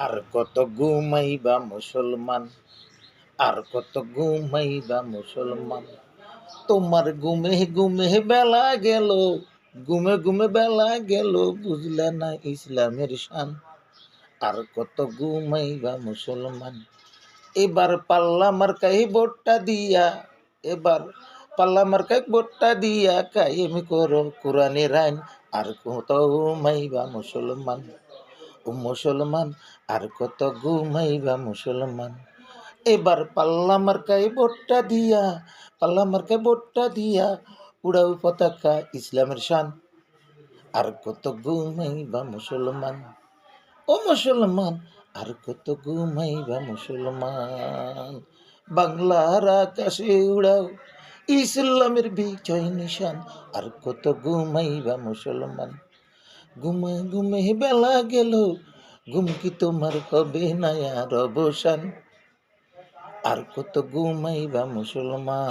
আর কত ঘুমাইবা মুসলমান, আর কত ঘুমাইবা মুসলমান। তোমার ঘুমে ঘুমে বেলা গেল, ঘুমে ঘুমে বেলা গেল, বুঝলা না ইসলামের শান। আর কত ঘুমাইবা মুসলমান। এবার পাল্লা মার্কাই ভোটটা দিয়া, এবার পাল্লা মার্কাই ভোটটা দিয়া কায়েম করো কোরআনের আইন। আর কত ঘুমাইবা মুসলমান, ও মুসলমান, আর কত ঘুমাইবা মুসলমান। এবার পাল্লা মার্কায় ভোটটা দিয়া, পাল্লা মার্কায় ভোটটা দিয়া উড়াও পতাকা ইসলামের শান। আর কত ঘুমাইবা মুসলমান, ও মুসলমান, আর কত ঘুমাইবা মুসলমান। বাংলার আকাশে উড়াও ইসলামের বিজয় নিশান। আর কত ঘুমাইবা মুসলমান। ঘুমে ঘুমে বেলা গেল, ঘুম কি তোমার হবে না আর অবসান। আর কত ঘুমাইবা মুসলমান।